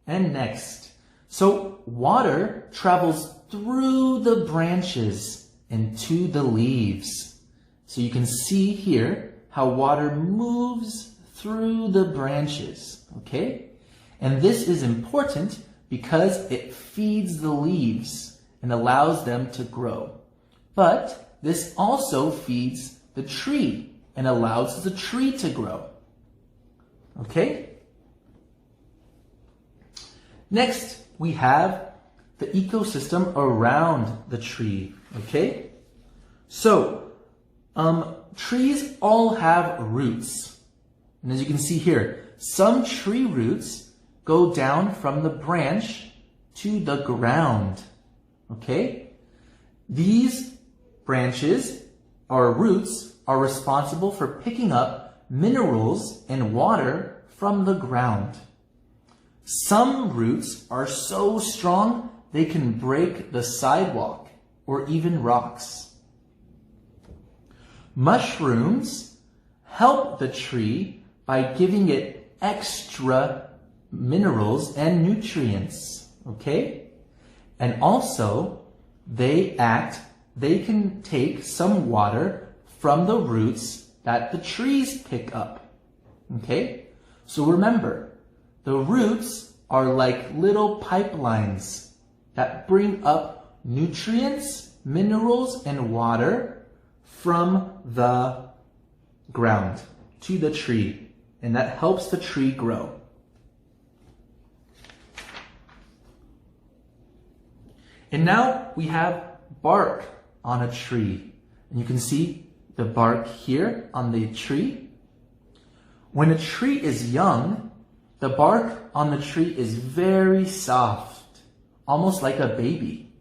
and next. So water travels through the branches and to the leaves. So you can see here how water moves through the branches, okay? And this is important because it feeds the leaves and allows them to grow. But this also feeds the tree and allows the tree to grow. Okay? Next, we have the ecosystem around the tree. Okay? So, trees all have roots. And as you can see here, some tree roots go down from the branch to the ground. Okay? These branches or roots are responsible for picking up minerals and water from the ground. Some roots are so strong they can break the sidewalk or even rocks. Mushrooms help the tree by giving it extra minerals and nutrients, okay? And also, they can take some water from the roots that the trees pick up, okay? So remember, the roots are like little pipelines that bring up nutrients, minerals, and water from the ground to the tree, and that helps the tree grow. And now we have bark on a tree. And you can see the bark here on the tree. When a tree is young, the bark on the tree is very soft, almost like a baby.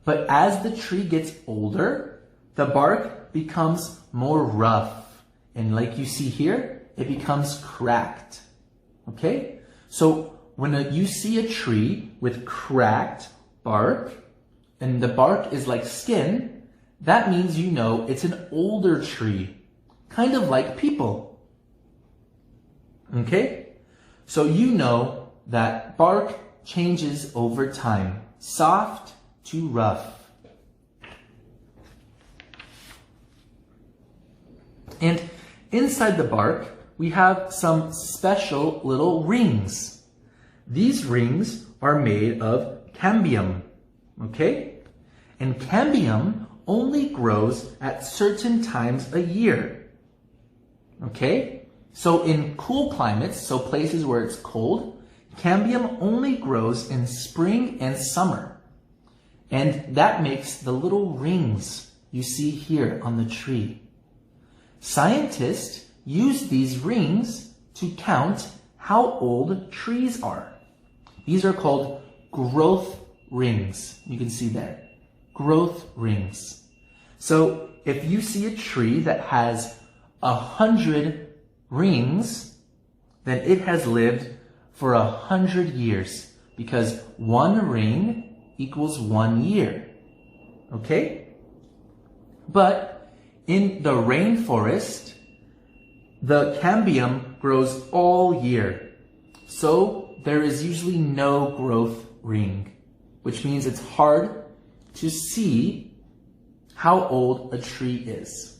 But as the tree gets older, the bark becomes more rough. And like you see here, it becomes cracked. Okay? So when you see a tree with cracked bark, and the bark is like skin, that means you know it's an older tree, kind of like people. Okay? So you know that bark changes over time, soft to rough. And inside the bark, we have some special little rings. These rings are made of cambium, okay? And cambium only grows at certain times a year, okay? So in cool climates, so places where it's cold, cambium only grows in spring and summer. And that makes the little rings you see here on the tree. Scientists use these rings to count how old trees are. These are called growth rings. You can see there. Growth rings. So if you see a tree that has 100 rings, then it has lived for 100 years because one ring equals 1 year. Okay? But in the rainforest, the cambium grows all year. So there is usually no growth ring, which means it's hard to see how old a tree is.